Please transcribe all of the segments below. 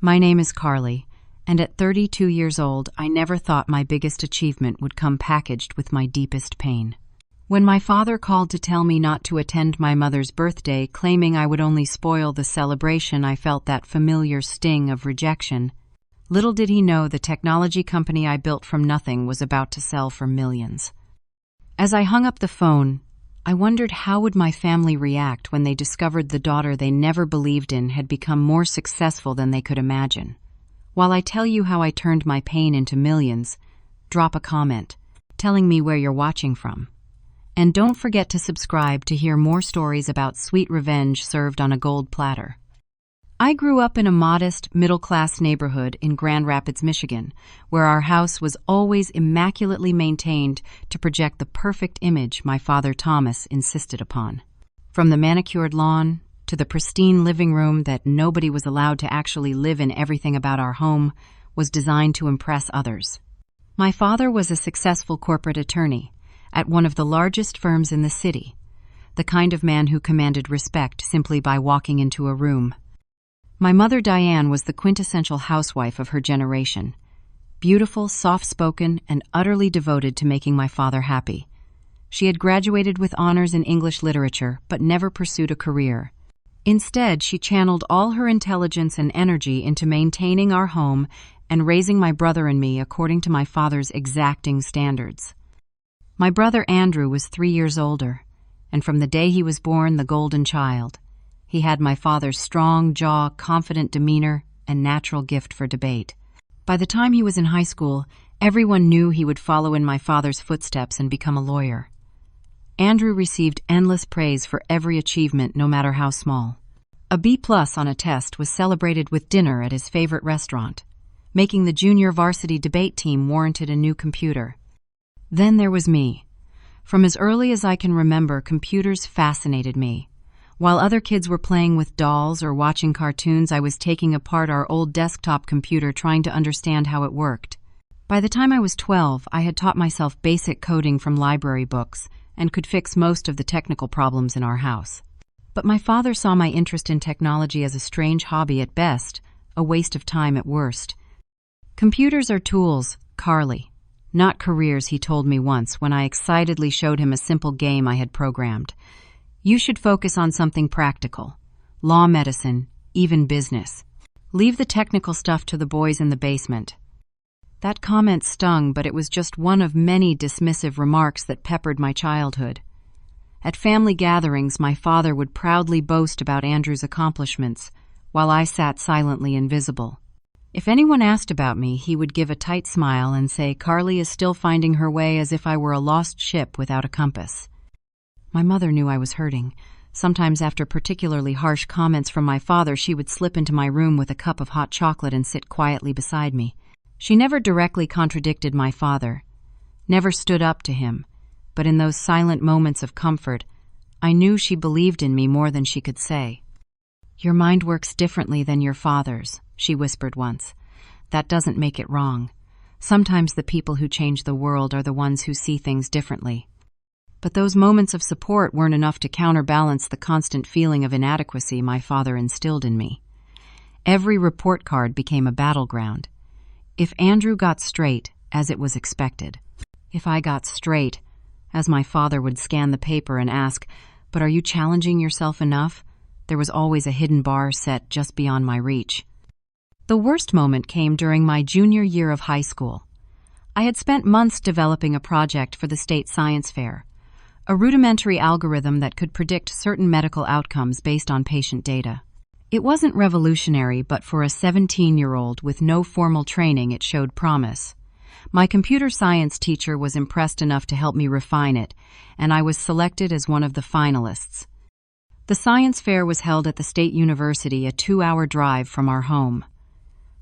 My name is Carly, and at 32 years old, I never thought my biggest achievement would come packaged with my deepest pain. When my father called to tell me not to attend my mother's birthday, claiming I would only spoil the celebration, I felt that familiar sting of rejection. Little did he know the technology company I built from nothing was about to sell for millions. As I hung up the phone, I wondered how would my family react when they discovered the daughter they never believed in had become more successful than they could imagine. While I tell you how I turned my pain into millions, drop a comment telling me where you're watching from. And don't forget to subscribe to hear more stories about sweet revenge served on a gold platter. I grew up in a modest, middle-class neighborhood in Grand Rapids, Michigan, where our house was always immaculately maintained to project the perfect image my father Thomas insisted upon. From the manicured lawn to the pristine living room that nobody was allowed to actually live in, everything about our home was designed to impress others. My father was a successful corporate attorney at one of the largest firms in the city, the kind of man who commanded respect simply by walking into a room. My mother, Diane, was the quintessential housewife of her generation, beautiful, soft-spoken, and utterly devoted to making my father happy. She had graduated with honors in English literature, but never pursued a career. Instead, she channeled all her intelligence and energy into maintaining our home and raising my brother and me according to my father's exacting standards. My brother Andrew was 3 years older, and from the day he was born, the golden child. He had my father's strong jaw, confident demeanor, and natural gift for debate. By the time he was in high school, everyone knew he would follow in my father's footsteps and become a lawyer. Andrew received endless praise for every achievement, no matter how small. A B+ on a test was celebrated with dinner at his favorite restaurant. Making the junior varsity debate team warranted a new computer. Then there was me. From as early as I can remember, computers fascinated me. While other kids were playing with dolls or watching cartoons, I was taking apart our old desktop computer trying to understand how it worked. By the time I was 12, I had taught myself basic coding from library books and could fix most of the technical problems in our house. But my father saw my interest in technology as a strange hobby at best, a waste of time at worst. Computers are tools, Carly, not careers, he told me once when I excitedly showed him a simple game I had programmed. You should focus on something practical. Law, medicine, even business. Leave the technical stuff to the boys in the basement. That comment stung, but it was just one of many dismissive remarks that peppered my childhood. At family gatherings, my father would proudly boast about Andrew's accomplishments, while I sat silently invisible. If anyone asked about me, he would give a tight smile and say, "Carly is still finding her way," as if I were a lost ship without a compass. My mother knew I was hurting. Sometimes after particularly harsh comments from my father, she would slip into my room with a cup of hot chocolate and sit quietly beside me. She never directly contradicted my father, never stood up to him, but in those silent moments of comfort, I knew she believed in me more than she could say. "Your mind works differently than your father's," she whispered once. "That doesn't make it wrong. Sometimes the people who change the world are the ones who see things differently." But those moments of support weren't enough to counterbalance the constant feeling of inadequacy my father instilled in me. Every report card became a battleground. If Andrew got straight, as it was expected. If I got straight, as my father would scan the paper and ask, "But are you challenging yourself enough?" There was always a hidden bar set just beyond my reach. The worst moment came during my junior year of high school. I had spent months developing a project for the state science fair. A rudimentary algorithm that could predict certain medical outcomes based on patient data. It wasn't revolutionary, but for a 17-year-old with no formal training, it showed promise. My computer science teacher was impressed enough to help me refine it, and I was selected as one of the finalists. The science fair was held at the State University, a 2-hour drive from our home.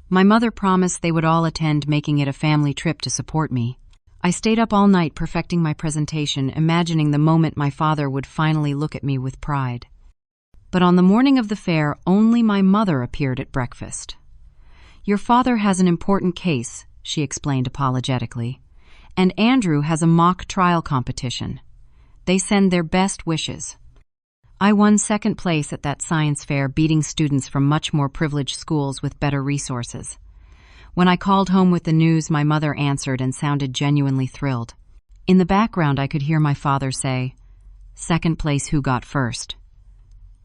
My mother promised they would all attend, making it a family trip to support me. I stayed up all night perfecting my presentation, imagining the moment my father would finally look at me with pride. But on the morning of the fair, only my mother appeared at breakfast. "Your father has an important case," she explained apologetically, "and Andrew has a mock trial competition. They send their best wishes." I won second place at that science fair, beating students from much more privileged schools with better resources. When I called home with the news, my mother answered and sounded genuinely thrilled. In the background, I could hear my father say, "Second place, who got first?"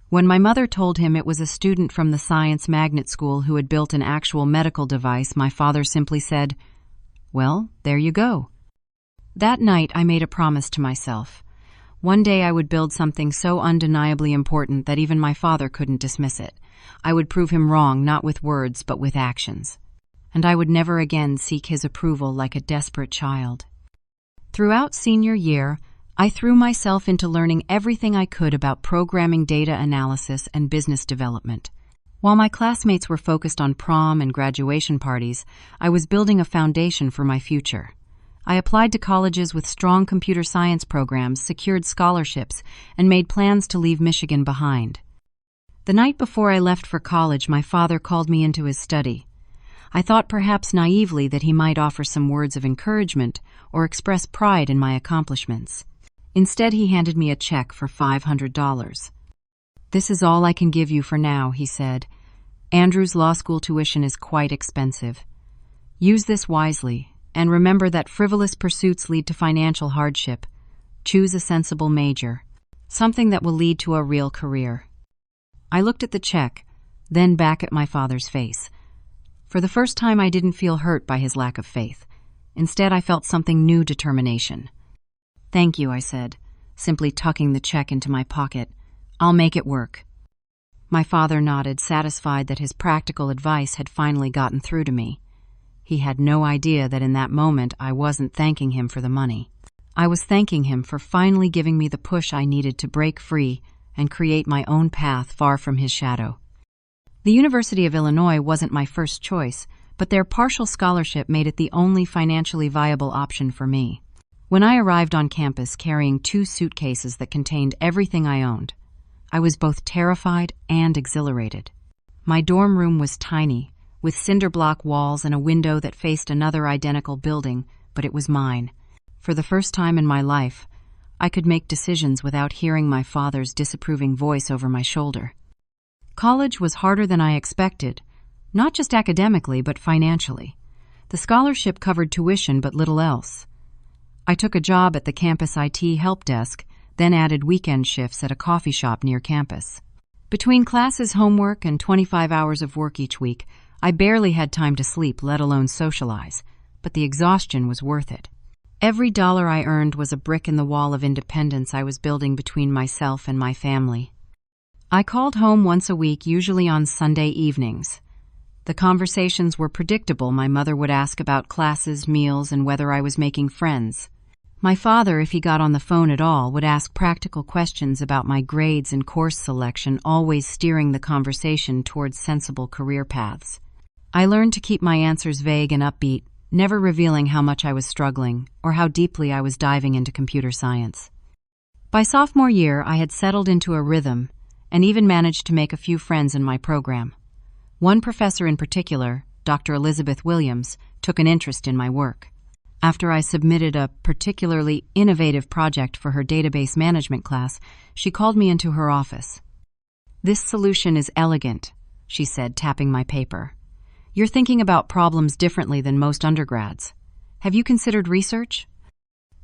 When my mother told him it was a student from the science magnet school who had built an actual medical device, my father simply said, "Well, there you go." That night, I made a promise to myself. One day I would build something so undeniably important that even my father couldn't dismiss it. I would prove him wrong, not with words, but with actions. And I would never again seek his approval like a desperate child. Throughout senior year, I threw myself into learning everything I could about programming, data analysis, and business development. While my classmates were focused on prom and graduation parties, I was building a foundation for my future. I applied to colleges with strong computer science programs, secured scholarships, and made plans to leave Michigan behind. The night before I left for college, my father called me into his study. I thought perhaps naively that he might offer some words of encouragement or express pride in my accomplishments. Instead, he handed me a check for $500. "This is all I can give you for now," he said. "Andrew's law school tuition is quite expensive. Use this wisely, and remember that frivolous pursuits lead to financial hardship. Choose a sensible major, something that will lead to a real career." I looked at the check, then back at my father's face. For the first time, I didn't feel hurt by his lack of faith. Instead, I felt something new: determination. "Thank you," I said, simply tucking the check into my pocket. "I'll make it work." My father nodded, satisfied that his practical advice had finally gotten through to me. He had no idea that in that moment I wasn't thanking him for the money. I was thanking him for finally giving me the push I needed to break free and create my own path far from his shadow. The University of Illinois wasn't my first choice, but their partial scholarship made it the only financially viable option for me. When I arrived on campus carrying 2 suitcases that contained everything I owned, I was both terrified and exhilarated. My dorm room was tiny, with cinder block walls and a window that faced another identical building, but it was mine. For the first time in my life, I could make decisions without hearing my father's disapproving voice over my shoulder. College was harder than I expected, not just academically, but financially. The scholarship covered tuition, but little else. I took a job at the campus IT help desk, then added weekend shifts at a coffee shop near campus. Between classes, homework, and 25 hours of work each week, I barely had time to sleep, let alone socialize, but the exhaustion was worth it. Every dollar I earned was a brick in the wall of independence I was building between myself and my family. I called home once a week, usually on Sunday evenings. The conversations were predictable. My mother would ask about classes, meals, and whether I was making friends. My father, if he got on the phone at all, would ask practical questions about my grades and course selection, always steering the conversation towards sensible career paths. I learned to keep my answers vague and upbeat, never revealing how much I was struggling or how deeply I was diving into computer science. By sophomore year, I had settled into a rhythm and even managed to make a few friends in my program. One professor in particular, Dr. Elizabeth Williams, took an interest in my work. After I submitted a particularly innovative project for her database management class, she called me into her office. "This solution is elegant," she said, tapping my paper. "You're thinking about problems differently than most undergrads. Have you considered research?"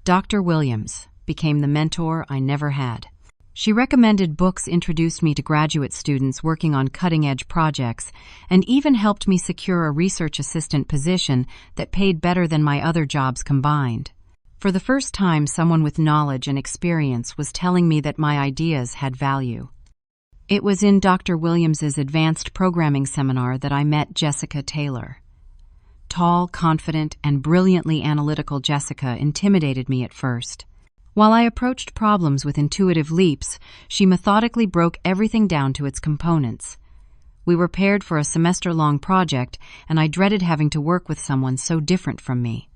Dr. Williams became the mentor I never had. She recommended books, introduced me to graduate students working on cutting-edge projects, and even helped me secure a research assistant position that paid better than my other jobs combined. For the first time, someone with knowledge and experience was telling me that my ideas had value. It was in Dr. Williams's advanced programming seminar that I met Jessica Taylor. Tall, confident, and brilliantly analytical Jessica intimidated me at first. While I approached problems with intuitive leaps, she methodically broke everything down to its components. We were paired for a semester-long project, and I dreaded having to work with someone so different from me.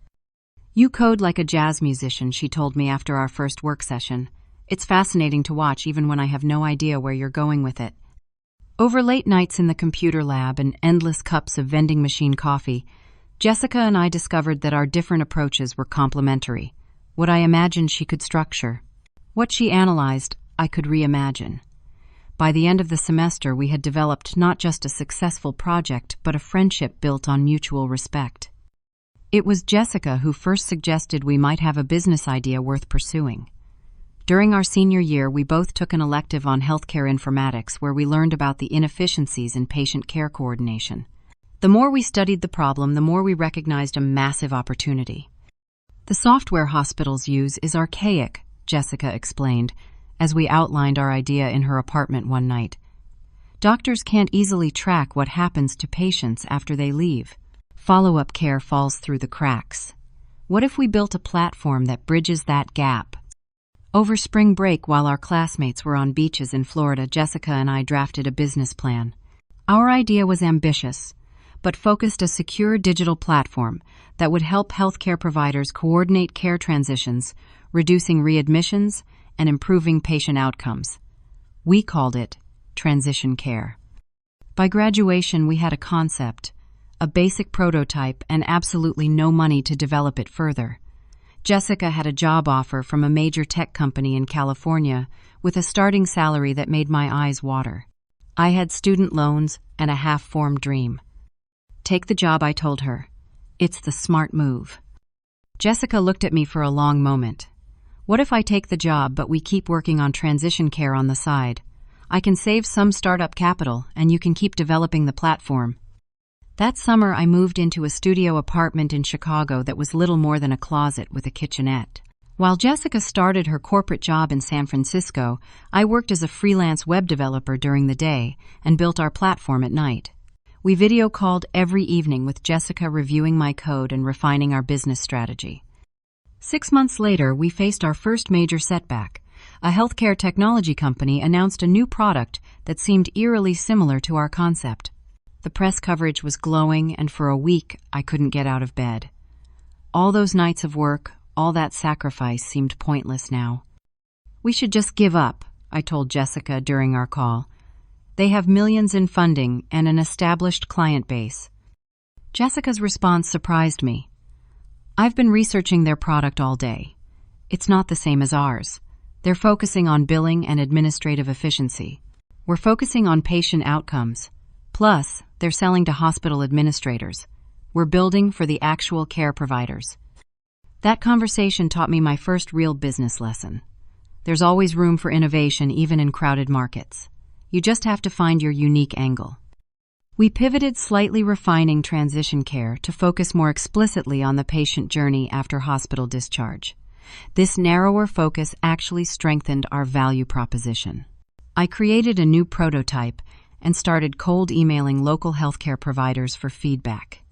"You code like a jazz musician," she told me after our first work session. "It's fascinating to watch, even when I have no idea where you're going with it." Over late nights in the computer lab and endless cups of vending machine coffee, Jessica and I discovered that our different approaches were complementary. What I imagined she could structure. What she analyzed, I could reimagine. By the end of the semester, we had developed not just a successful project, but a friendship built on mutual respect. It was Jessica who first suggested we might have a business idea worth pursuing. During our senior year, we both took an elective on healthcare informatics where we learned about the inefficiencies in patient care coordination. The more we studied the problem, the more we recognized a massive opportunity. The software hospitals use is archaic, Jessica explained, as we outlined our idea in her apartment one night. Doctors can't easily track what happens to patients after they leave. Follow-up care falls through the cracks. What if we built a platform that bridges that gap? Over spring break, while our classmates were on beaches in Florida, Jessica and I drafted a business plan. Our idea was ambitious, but focused a secure digital platform that would help healthcare providers coordinate care transitions, reducing readmissions, and improving patient outcomes. We called it transition care. By graduation, we had a concept, a basic prototype, and absolutely no money to develop it further. Jessica had a job offer from a major tech company in California with a starting salary that made my eyes water. I had student loans and a half-formed dream. Take the job, I told her. It's the smart move. Jessica looked at me for a long moment. What if I take the job, but we keep working on transition care on the side? I can save some startup capital, and you can keep developing the platform. That summer, I moved into a studio apartment in Chicago that was little more than a closet with a kitchenette. While Jessica started her corporate job in San Francisco, I worked as a freelance web developer during the day and built our platform at night. We video called every evening with Jessica reviewing my code and refining our business strategy. 6 months later, we faced our first major setback. A healthcare technology company announced a new product that seemed eerily similar to our concept. The press coverage was glowing, and for a week, I couldn't get out of bed. All those nights of work, all that sacrifice seemed pointless now. We should just give up, I told Jessica during our call. They have millions in funding and an established client base. Jessica's response surprised me. I've been researching their product all day. It's not the same as ours. They're focusing on billing and administrative efficiency. We're focusing on patient outcomes. Plus, they're selling to hospital administrators. We're building for the actual care providers. That conversation taught me my first real business lesson. There's always room for innovation, even in crowded markets. You just have to find your unique angle. We pivoted, slightly refining transition care to focus more explicitly on the patient journey after hospital discharge. This narrower focus actually strengthened our value proposition. I created a new prototype and started cold emailing local healthcare providers for feedback.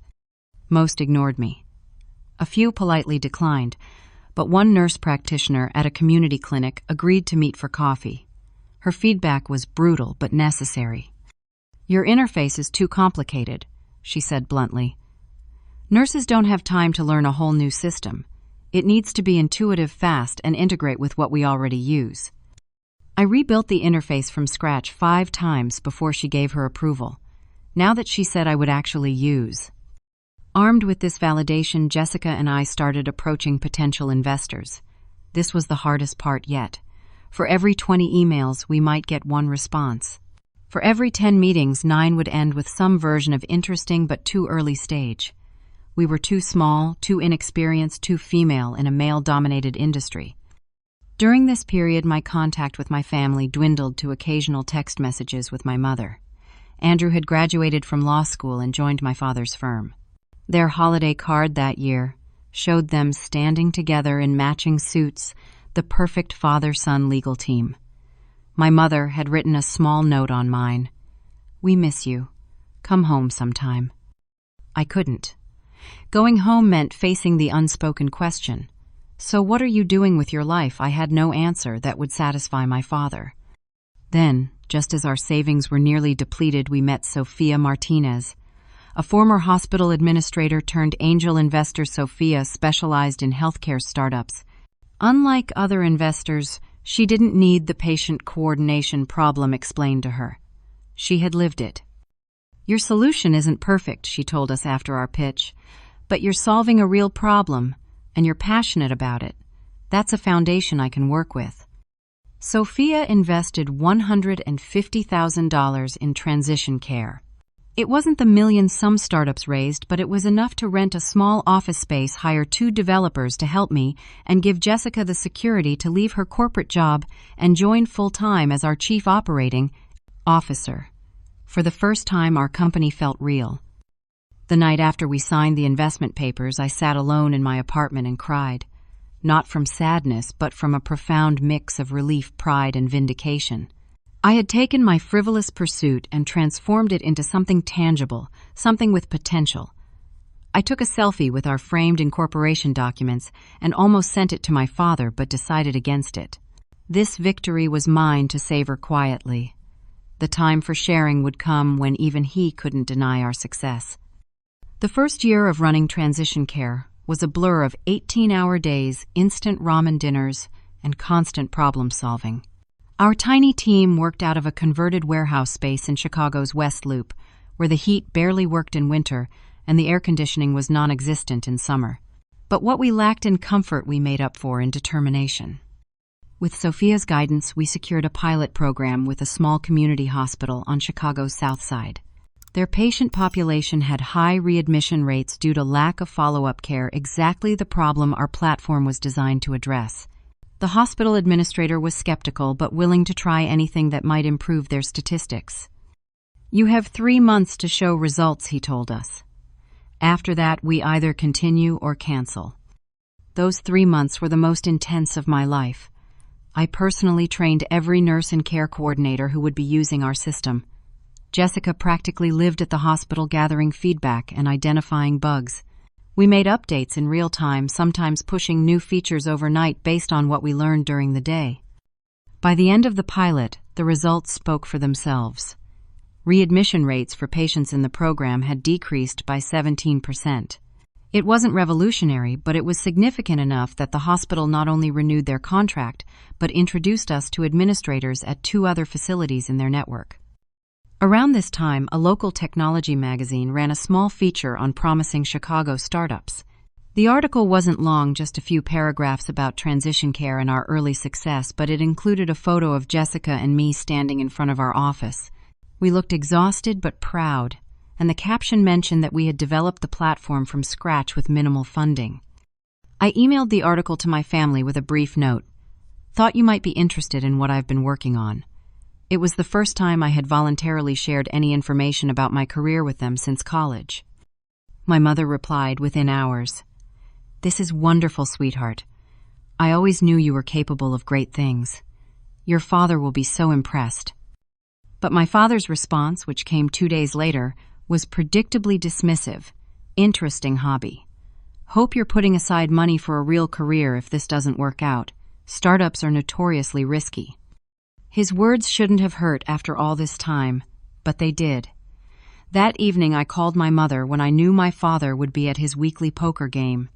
Most ignored me. A few politely declined, but one nurse practitioner at a community clinic agreed to meet for coffee. Her feedback was brutal but necessary. Your interface is too complicated, she said bluntly. Nurses don't have time to learn a whole new system. It needs to be intuitive, fast, and integrate with what we already use. I rebuilt the interface from scratch 5 times before she gave her approval, now that she said I would actually use. Armed with this validation, Jessica and I started approaching potential investors. This was the hardest part yet. For every 20 emails, we might get 1 response. For every 10 meetings, 9 would end with some version of interesting but too early stage. We were too small, too inexperienced, too female in a male-dominated industry. During this period, my contact with my family dwindled to occasional text messages with my mother. Andrew had graduated from law school and joined my father's firm. Their holiday card that year showed them standing together in matching suits, the perfect father-son legal team. My mother had written a small note on mine. "We miss you. Come home sometime." I couldn't. Going home meant facing the unspoken question. So what are you doing with your life? I had no answer that would satisfy my father. Then, just as our savings were nearly depleted, we met Sophia Martinez, a former hospital administrator turned angel investor. Sophia specialized in healthcare startups. Unlike other investors, she didn't need the patient coordination problem explained to her. She had lived it. Your solution isn't perfect, she told us after our pitch, but you're solving a real problem, and you're passionate about it. That's a foundation I can work with. Sophia invested $150,000 in transition care. It wasn't the millions some startups raised, but it was enough to rent a small office space, hire 2 developers to help me, and give Jessica the security to leave her corporate job and join full-time as our chief operating officer. For the first time, our company felt real. The night after we signed the investment papers, I sat alone in my apartment and cried. Not from sadness, but from a profound mix of relief, pride, and vindication. I had taken my frivolous pursuit and transformed it into something tangible, something with potential. I took a selfie with our framed incorporation documents and almost sent it to my father, but decided against it. This victory was mine to savor quietly. The time for sharing would come when even he couldn't deny our success. The first year of running transition care was a blur of 18-hour days, instant ramen dinners, and constant problem-solving. Our tiny team worked out of a converted warehouse space in Chicago's West Loop, where the heat barely worked in winter and the air conditioning was non-existent in summer. But what we lacked in comfort we made up for in determination. With Sophia's guidance, we secured a pilot program with a small community hospital on Chicago's South Side. Their patient population had high readmission rates due to lack of follow-up care, exactly the problem our platform was designed to address. The hospital administrator was skeptical but willing to try anything that might improve their statistics. "You have 3 months to show results," he told us. "After that, we either continue or cancel." Those 3 months were the most intense of my life. I personally trained every nurse and care coordinator who would be using our system. Jessica practically lived at the hospital gathering feedback and identifying bugs. We made updates in real time, sometimes pushing new features overnight based on what we learned during the day. By the end of the pilot, the results spoke for themselves. Readmission rates for patients in the program had decreased by 17%. It wasn't revolutionary, but it was significant enough that the hospital not only renewed their contract, but introduced us to administrators at 2 other facilities in their network. Around this time, a local technology magazine ran a small feature on promising Chicago startups. The article wasn't long, just a few paragraphs about transition care and our early success, but it included a photo of Jessica and me standing in front of our office. We looked exhausted but proud, and the caption mentioned that we had developed the platform from scratch with minimal funding. I emailed the article to my family with a brief note. "Thought you might be interested in what I've been working on." It was the first time I had voluntarily shared any information about my career with them since college. My mother replied within hours, "This is wonderful, sweetheart. I always knew you were capable of great things. Your father will be so impressed." But my father's response, which came 2 days later, was predictably dismissive. "Interesting hobby. Hope you're putting aside money for a real career if this doesn't work out. Startups are notoriously risky." His words shouldn't have hurt after all this time, but they did. That evening I called my mother when I knew my father would be at his weekly poker game.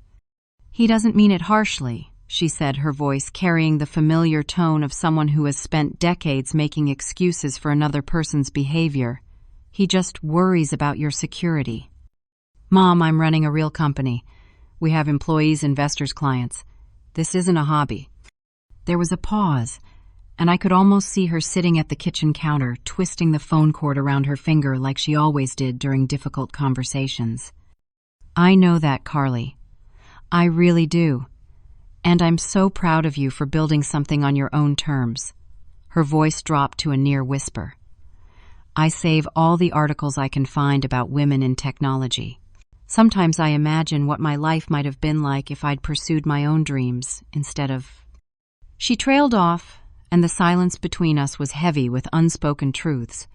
"He doesn't mean it harshly," she said, her voice carrying the familiar tone of someone who has spent decades making excuses for another person's behavior. "He just worries about your security." "Mom, I'm running a real company. We have employees, investors, clients. This isn't a hobby." There was a pause, and I could almost see her sitting at the kitchen counter, twisting the phone cord around her finger like she always did during difficult conversations. "I know that, Carly. I really do. And I'm so proud of you for building something on your own terms." Her voice dropped to a near whisper. "I save all the articles I can find about women in technology. Sometimes I imagine what my life might have been like if I'd pursued my own dreams instead of—" She trailed off, and the silence between us was heavy with unspoken truths.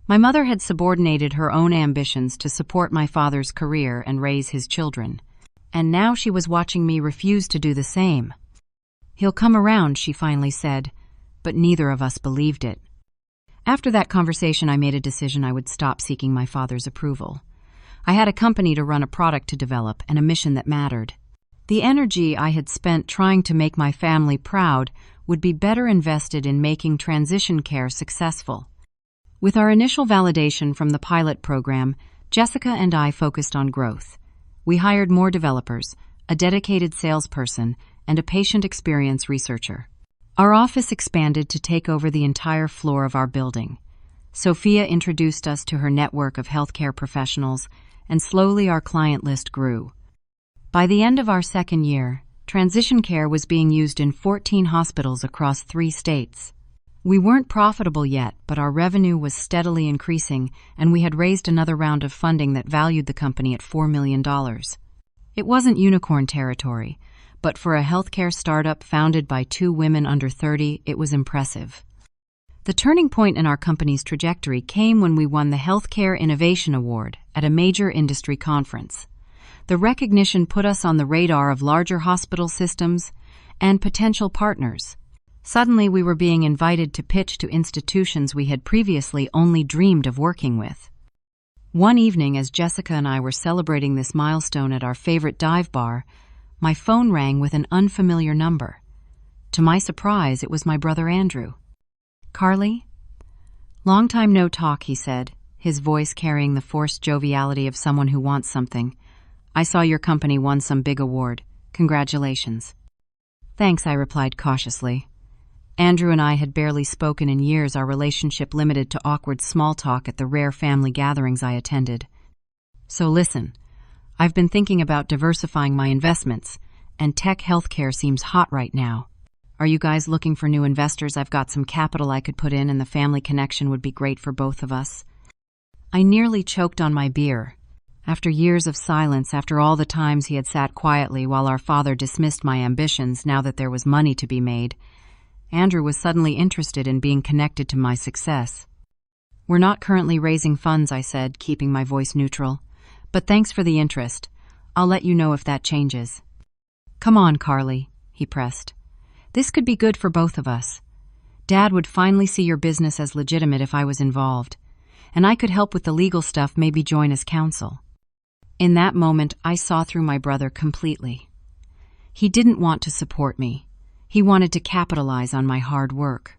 My mother had subordinated her own ambitions to support my father's career and raise his children, and now she was watching me refuse to do the same. "He'll come around," she finally said, but neither of us believed it. After that conversation, I made a decision I would stop seeking my father's approval. I had a company to run, a product to develop, and a mission that mattered. The energy I had spent trying to make my family proud would be better invested in making transition care successful. With our initial validation from the pilot program, Jessica and I focused on growth. We hired more developers, a dedicated salesperson, and a patient experience researcher. Our office expanded to take over the entire floor of our building. Sophia introduced us to her network of healthcare professionals, and slowly our client list grew. By the end of our second year, transition care was being used in 14 hospitals across 3 states. We weren't profitable yet, but our revenue was steadily increasing, and we had raised another round of funding that valued the company at $4 million. It wasn't unicorn territory, but for a healthcare startup founded by 2 women under 30, it was impressive. The turning point in our company's trajectory came when we won the Healthcare Innovation Award at a major industry conference. The recognition put us on the radar of larger hospital systems and potential partners. Suddenly, we were being invited to pitch to institutions we had previously only dreamed of working with. One evening, as Jessica and I were celebrating this milestone at our favorite dive bar, my phone rang with an unfamiliar number. To my surprise, it was my brother Andrew. "Carly?" "Long time no talk," he said, his voice carrying the forced joviality of someone who wants something. "I saw your company won some big award. Congratulations." "Thanks," I replied cautiously. Andrew and I had barely spoken in years, our relationship limited to awkward small talk at the rare family gatherings I attended. "So listen, I've been thinking about diversifying my investments, and tech healthcare seems hot right now. Are you guys looking for new investors? I've got some capital I could put in, and the family connection would be great for both of us." I nearly choked on my beer. After years of silence, after all the times he had sat quietly while our father dismissed my ambitions now that there was money to be made, Andrew was suddenly interested in being connected to my success. "We're not currently raising funds," I said, keeping my voice neutral. "But thanks for the interest. I'll let you know if that changes." "Come on, Carly," he pressed. "This could be good for both of us. Dad would finally see your business as legitimate if I was involved, and I could help with the legal stuff, maybe join as counsel." In that moment, I saw through my brother completely. He didn't want to support me. He wanted to capitalize on my hard work.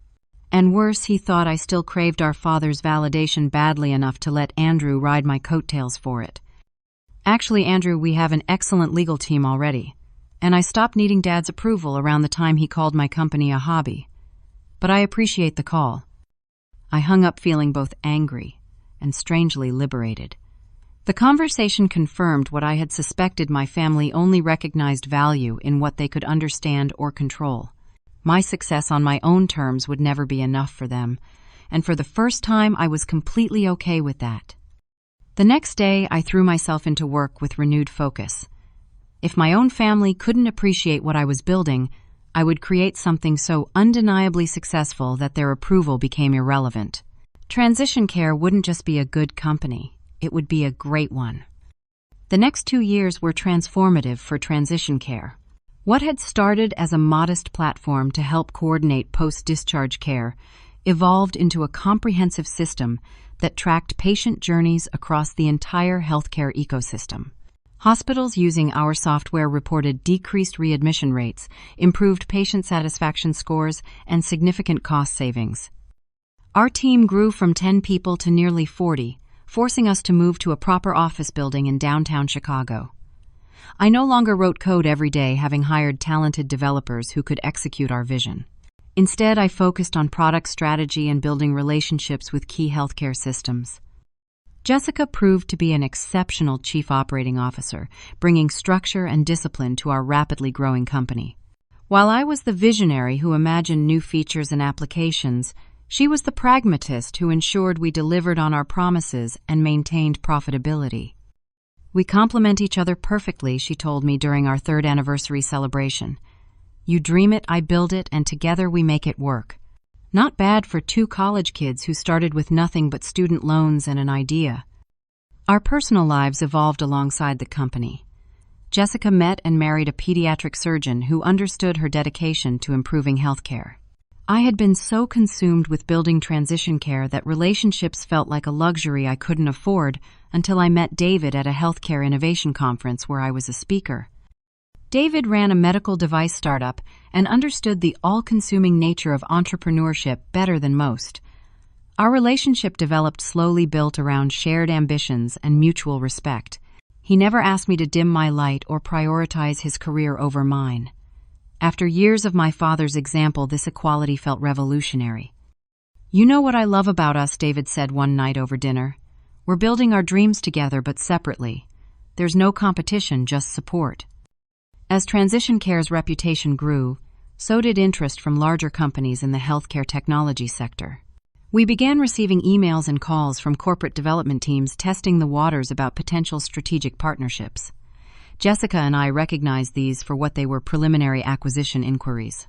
And worse, he thought I still craved our father's validation badly enough to let Andrew ride my coattails for it. "Actually, Andrew, we have an excellent legal team already, and I stopped needing Dad's approval around the time he called my company a hobby. But I appreciate the call." I hung up feeling both angry and strangely liberated. The conversation confirmed what I had suspected: my family only recognized value in what they could understand or control. My success on my own terms would never be enough for them, and for the first time I was completely okay with that. The next day, I threw myself into work with renewed focus. If my own family couldn't appreciate what I was building, I would create something so undeniably successful that their approval became irrelevant. Transition Care wouldn't just be a good company. It would be a great one. The next 2 years were transformative for Transition Care. What had started as a modest platform to help coordinate post-discharge care evolved into a comprehensive system that tracked patient journeys across the entire healthcare ecosystem. Hospitals using our software reported decreased readmission rates, improved patient satisfaction scores, and significant cost savings. Our team grew from 10 people to nearly 40, forcing us to move to a proper office building in downtown Chicago. I no longer wrote code every day, having hired talented developers who could execute our vision. Instead, I focused on product strategy and building relationships with key healthcare systems. Jessica proved to be an exceptional chief operating officer, bringing structure and discipline to our rapidly growing company. While I was the visionary who imagined new features and applications, she was the pragmatist who ensured we delivered on our promises and maintained profitability. "We complement each other perfectly," she told me during our 3rd anniversary celebration. "You dream it, I build it, and together we make it work." Not bad for 2 college kids who started with nothing but student loans and an idea. Our personal lives evolved alongside the company. Jessica met and married a pediatric surgeon who understood her dedication to improving healthcare. I had been so consumed with building Transition Care that relationships felt like a luxury I couldn't afford until I met David at a healthcare innovation conference where I was a speaker. David ran a medical device startup and understood the all-consuming nature of entrepreneurship better than most. Our relationship developed slowly, built around shared ambitions and mutual respect. He never asked me to dim my light or prioritize his career over mine. After years of my father's example, this equality felt revolutionary. "You know what I love about us," David said one night over dinner. "We're building our dreams together but separately. There's no competition, just support." As Transition Care's reputation grew, so did interest from larger companies in the healthcare technology sector. We began receiving emails and calls from corporate development teams testing the waters about potential strategic partnerships. Jessica and I recognized these for what they were: preliminary acquisition inquiries.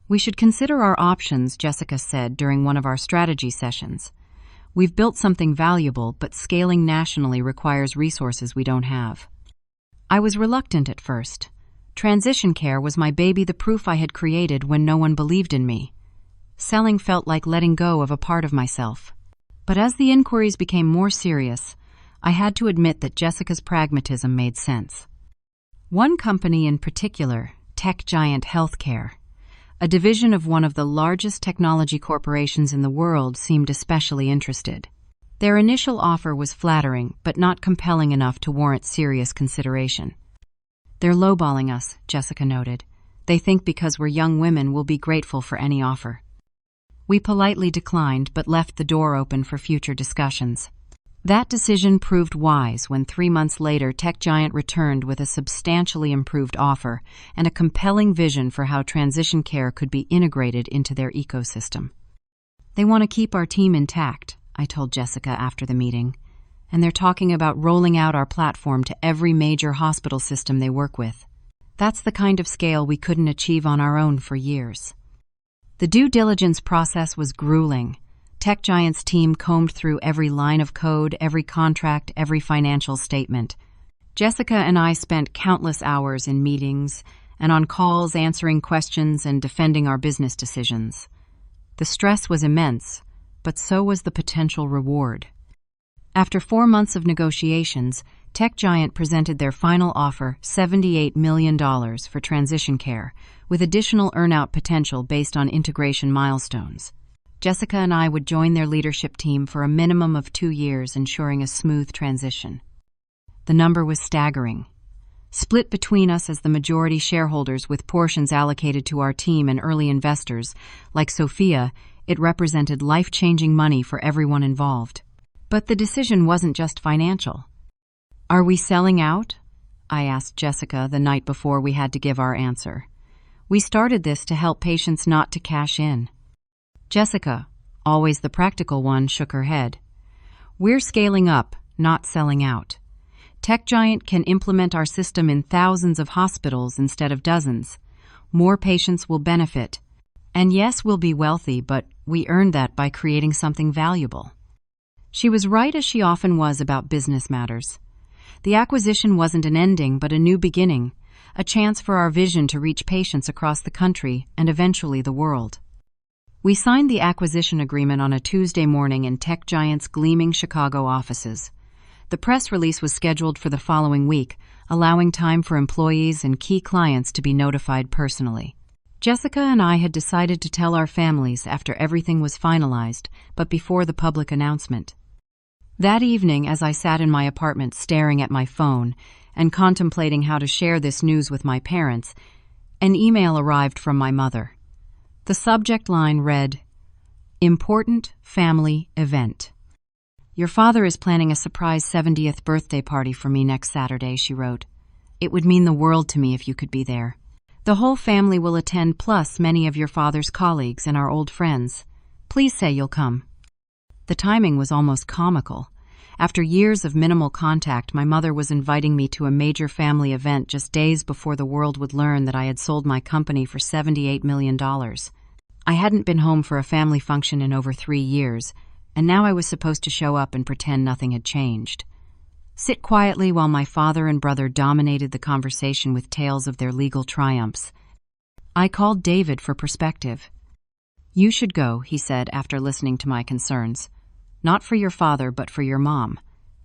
"We should consider our options," Jessica said during one of our strategy sessions. "We've built something valuable, but scaling nationally requires resources we don't have." I was reluctant at first. Transition Care was my baby, the proof I had created when no one believed in me. Selling felt like letting go of a part of myself. But as the inquiries became more serious, I had to admit that Jessica's pragmatism made sense. One company in particular, tech giant Healthcare, a division of one of the largest technology corporations in the world, seemed especially interested. Their initial offer was flattering, but not compelling enough to warrant serious consideration. "They're lowballing us," Jessica noted. "They think because we're young women we'll be grateful for any offer." We politely declined, but left the door open for future discussions. That decision proved wise when 3 months later tech giant returned with a substantially improved offer and a compelling vision for how Transition Care could be integrated into their ecosystem. "They want to keep our team intact," I told Jessica after the meeting, "and they're talking about rolling out our platform to every major hospital system they work with. That's the kind of scale we couldn't achieve on our own for years." The due diligence process was grueling. Tech Giant's team combed through every line of code, every contract, every financial statement. Jessica and I spent countless hours in meetings and on calls answering questions and defending our business decisions. The stress was immense, but so was the potential reward. After 4 months of negotiations, Tech Giant presented their final offer, $78 million for Transition Care, with additional earn-out potential based on integration milestones. Jessica and I would join their leadership team for a minimum of 2 years, ensuring a smooth transition. The number was staggering. Split between us as the majority shareholders with portions allocated to our team and early investors, like Sophia, it represented life-changing money for everyone involved. But the decision wasn't just financial. "Are we selling out?" I asked Jessica the night before we had to give our answer. "We started this to help patients, not to cash in." Jessica, always the practical one, shook her head. "We're scaling up, not selling out. Tech Giant can implement our system in thousands of hospitals instead of dozens. More patients will benefit. And yes, we'll be wealthy, but we earned that by creating something valuable." She was right, as she often was about business matters. The acquisition wasn't an ending, but a new beginning, a chance for our vision to reach patients across the country and eventually the world. We signed the acquisition agreement on a Tuesday morning in Tech Giant's gleaming Chicago offices. The press release was scheduled for the following week, allowing time for employees and key clients to be notified personally. Jessica and I had decided to tell our families after everything was finalized, but before the public announcement. That evening, as I sat in my apartment staring at my phone and contemplating how to share this news with my parents, an email arrived from my mother. The subject line read, "Important family event. Your father is planning a surprise 70th birthday party for me next Saturday," she wrote. "It would mean the world to me if you could be there. The whole family will attend, plus many of your father's colleagues and our old friends. Please say you'll come." The timing was almost comical. After years of minimal contact, my mother was inviting me to a major family event just days before the world would learn that I had sold my company for $78 million. I hadn't been home for a family function in over 3 years, and now I was supposed to show up and pretend nothing had changed. Sit quietly while my father and brother dominated the conversation with tales of their legal triumphs. I called David for perspective. "You should go," he said after listening to my concerns. "Not for your father, but for your mom.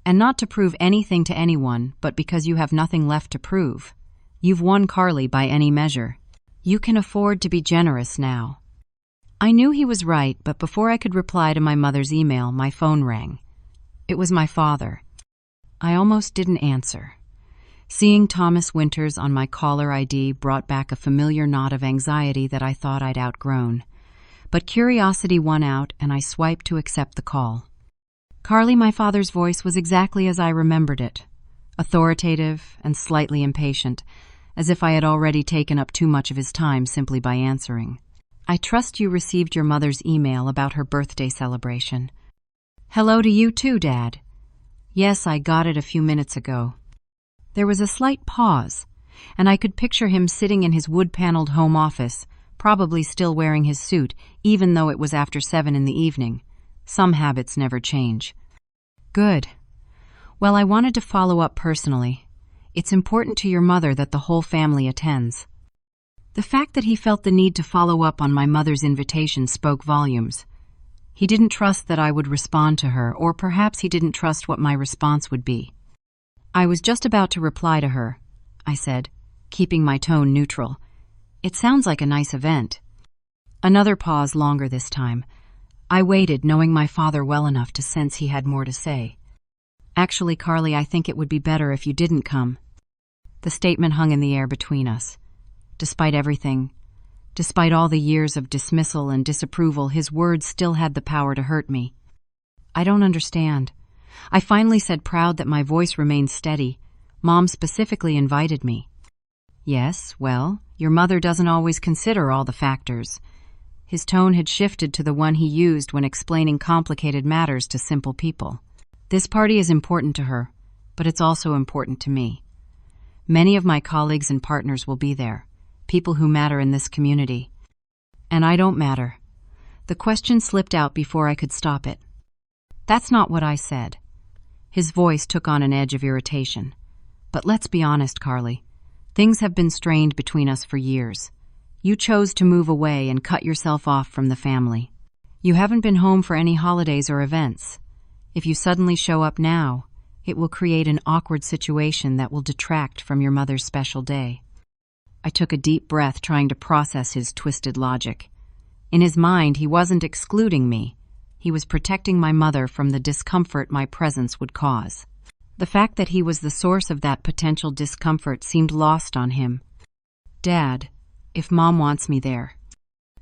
And not to prove anything to anyone, but because you have nothing left to prove. You've won Carly by any measure. You can afford to be generous now." I knew he was right, but before I could reply to my mother's email, my phone rang. It was my father. I almost didn't answer. Seeing Thomas Winters on my caller ID brought back a familiar knot of anxiety that I thought I'd outgrown. But curiosity won out, and I swiped to accept the call. Carly, my father's voice was exactly as I remembered it, authoritative and slightly impatient, as if I had already taken up too much of his time simply by answering. I trust you received your mother's email about her birthday celebration. Hello to you too, Dad. Yes, I got it a few minutes ago. There was a slight pause, and I could picture him sitting in his wood-paneled home office, probably still wearing his suit, even though it was after 7 in the evening. Some habits never change. Good. Well, I wanted to follow up personally. It's important to your mother that the whole family attends. The fact that he felt the need to follow up on my mother's invitation spoke volumes. He didn't trust that I would respond to her, or perhaps he didn't trust what my response would be. I was just about to reply to her, I said, keeping my tone neutral. It sounds like a nice event. Another pause, longer this time. I waited, knowing my father well enough to sense he had more to say. Actually, Carly, I think it would be better if you didn't come. The statement hung in the air between us. Despite everything, despite all the years of dismissal and disapproval, his words still had the power to hurt me. I don't understand. I finally said, proud that my voice remained steady. Mom specifically invited me. Yes, well, your mother doesn't always consider all the factors. His tone had shifted to the one he used when explaining complicated matters to simple people. This party is important to her, but it's also important to me. Many of my colleagues and partners will be there, people who matter in this community. And I don't matter. The question slipped out before I could stop it. That's not what I said. His voice took on an edge of irritation. But let's be honest, Carly. Things have been strained between us for years. You chose to move away and cut yourself off from the family. You haven't been home for any holidays or events. If you suddenly show up now, it will create an awkward situation that will detract from your mother's special day. I took a deep breath, trying to process his twisted logic. In his mind, he wasn't excluding me. He was protecting my mother from the discomfort my presence would cause. The fact that he was the source of that potential discomfort seemed lost on him. Dad, if Mom wants me there.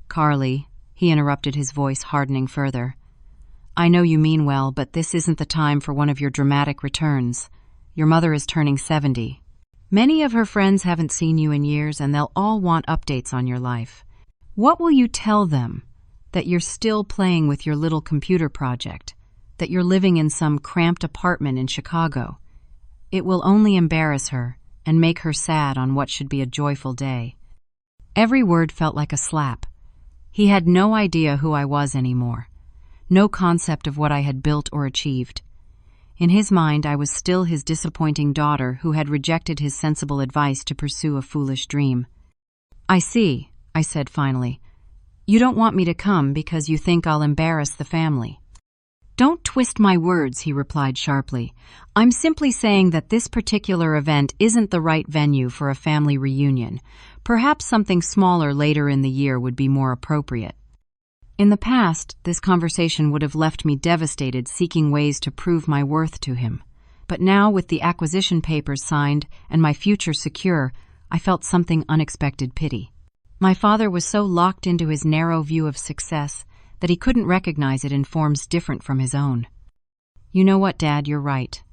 Carly, he interrupted, his voice hardening further. I know you mean well, but this isn't the time for one of your dramatic returns. Your mother is turning 70. Many of her friends haven't seen you in years, and they'll all want updates on your life. What will you tell them? That you're still playing with your little computer project? That you're living in some cramped apartment in Chicago? It will only embarrass her and make her sad on what should be a joyful day. Every word felt like a slap. He had no idea who I was anymore. No concept of what I had built or achieved. In his mind, I was still his disappointing daughter who had rejected his sensible advice to pursue a foolish dream. I see, I said finally. You don't want me to come because you think I'll embarrass the family. Don't twist my words, he replied sharply. I'm simply saying that this particular event isn't the right venue for a family reunion. Perhaps something smaller later in the year would be more appropriate. In the past, this conversation would have left me devastated, seeking ways to prove my worth to him. But now, with the acquisition papers signed and my future secure, I felt something unexpected pity. My father was so locked into his narrow view of success that he couldn't recognize it in forms different from his own. You know what, Dad, you're right.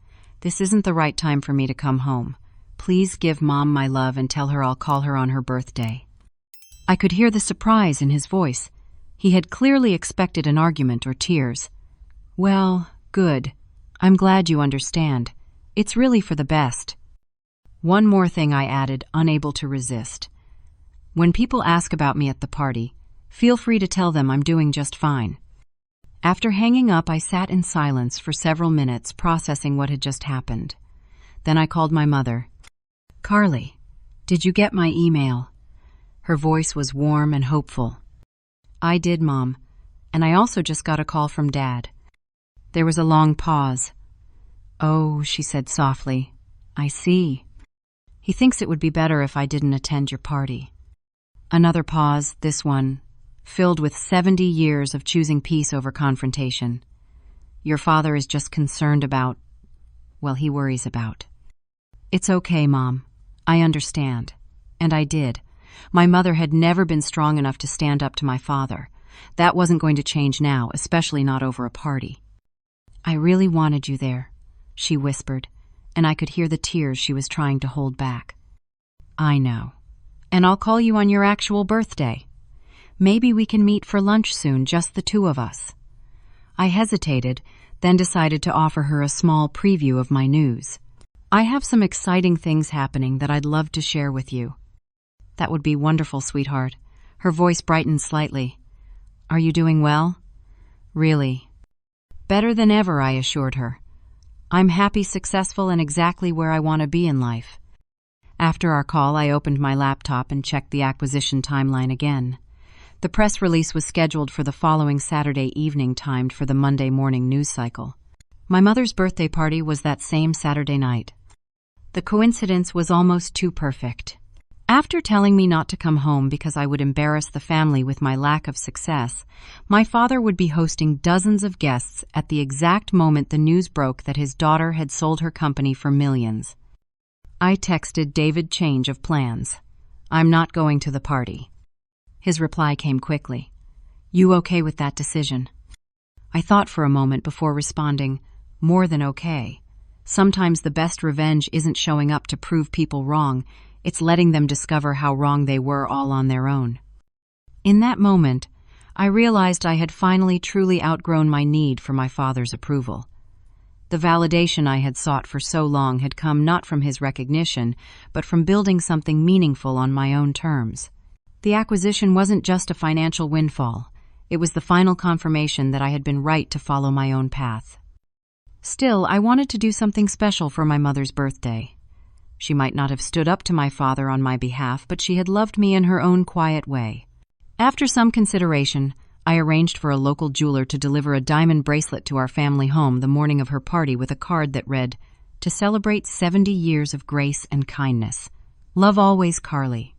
This isn't the right time for me to come home. Please give Mom my love and tell her I'll call her on her birthday. I could hear the surprise in his voice. He had clearly expected an argument or tears. Well, good. I'm glad you understand. It's really for the best. One more thing, I added, unable to resist. When people ask about me at the party, feel free to tell them I'm doing just fine. After hanging up, I sat in silence for several minutes, processing what had just happened. Then I called my mother. Carly, did you get my email? Her voice was warm and hopeful. I did, Mom, and I also just got a call from Dad. There was a long pause. Oh, she said softly. I see. He thinks it would be better if I didn't attend your party. Another pause, this one, filled with 70 years of choosing peace over confrontation. Your father is just concerned about, well, he worries about. "It's okay, Mom. I understand." And I did. My mother had never been strong enough to stand up to my father. That wasn't going to change now, especially not over a party. "I really wanted you there," she whispered, and I could hear the tears she was trying to hold back. "I know. And I'll call you on your actual birthday. Maybe we can meet for lunch soon, just the two of us." I hesitated, then decided to offer her a small preview of my news. "I have some exciting things happening that I'd love to share with you." "That would be wonderful, sweetheart." Her voice brightened slightly. "Are you doing well?" "Really?" "Better than ever," I assured her. "I'm happy, successful, and exactly where I want to be in life." After our call, I opened my laptop and checked the acquisition timeline again. The press release was scheduled for the following Saturday evening, timed for the Monday morning news cycle. My mother's birthday party was that same Saturday night. The coincidence was almost too perfect. After telling me not to come home because I would embarrass the family with my lack of success, my father would be hosting dozens of guests at the exact moment the news broke that his daughter had sold her company for millions. I texted David change of plans. "I'm not going to the party." His reply came quickly. "You okay with that decision?" I thought for a moment before responding, "More than okay. Sometimes the best revenge isn't showing up to prove people wrong, it's letting them discover how wrong they were all on their own." In that moment, I realized I had finally truly outgrown my need for my father's approval. The validation I had sought for so long had come not from his recognition, but from building something meaningful on my own terms. The acquisition wasn't just a financial windfall. It was the final confirmation that I had been right to follow my own path. Still, I wanted to do something special for my mother's birthday. She might not have stood up to my father on my behalf, but she had loved me in her own quiet way. After some consideration, I arranged for a local jeweler to deliver a diamond bracelet to our family home the morning of her party with a card that read, "To celebrate 70 years of grace and kindness. Love always, Carly."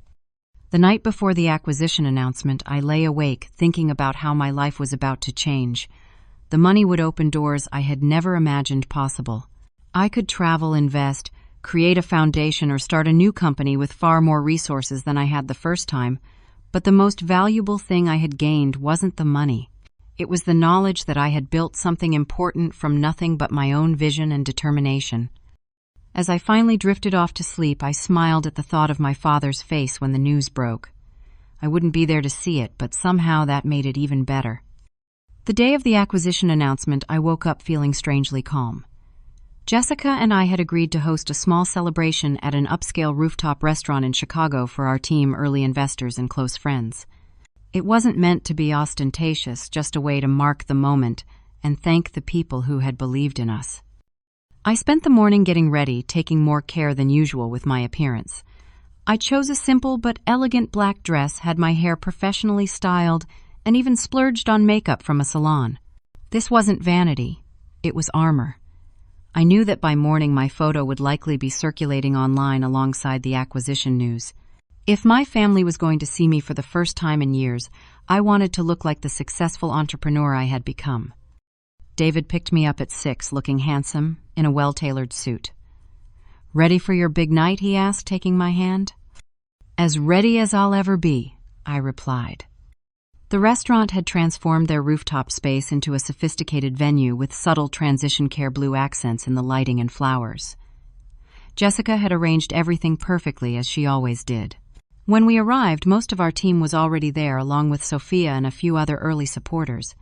The night before the acquisition announcement, I lay awake thinking about how my life was about to change. The money would open doors I had never imagined possible. I could travel, invest, create a foundation, or start a new company with far more resources than I had the first time. But the most valuable thing I had gained wasn't the money. It was the knowledge that I had built something important from nothing but my own vision and determination. As I finally drifted off to sleep, I smiled at the thought of my father's face when the news broke. I wouldn't be there to see it, but somehow that made it even better. The day of the acquisition announcement, I woke up feeling strangely calm. Jessica and I had agreed to host a small celebration at an upscale rooftop restaurant in Chicago for our team, early investors, and close friends. It wasn't meant to be ostentatious, just a way to mark the moment and thank the people who had believed in us. I spent the morning getting ready, taking more care than usual with my appearance. I chose a simple but elegant black dress, had my hair professionally styled, and even splurged on makeup from a salon. This wasn't vanity, it was armor. I knew that by morning my photo would likely be circulating online alongside the acquisition news. If my family was going to see me for the first time in years, I wanted to look like the successful entrepreneur I had become. David picked me up at 6, looking handsome, in a well-tailored suit. "Ready for your big night?" he asked, taking my hand. "As ready as I'll ever be," I replied. The restaurant had transformed their rooftop space into a sophisticated venue with subtle transition care blue accents in the lighting and flowers. Jessica had arranged everything perfectly, as she always did. When we arrived, most of our team was already there, along with Sophia and a few other early supporters.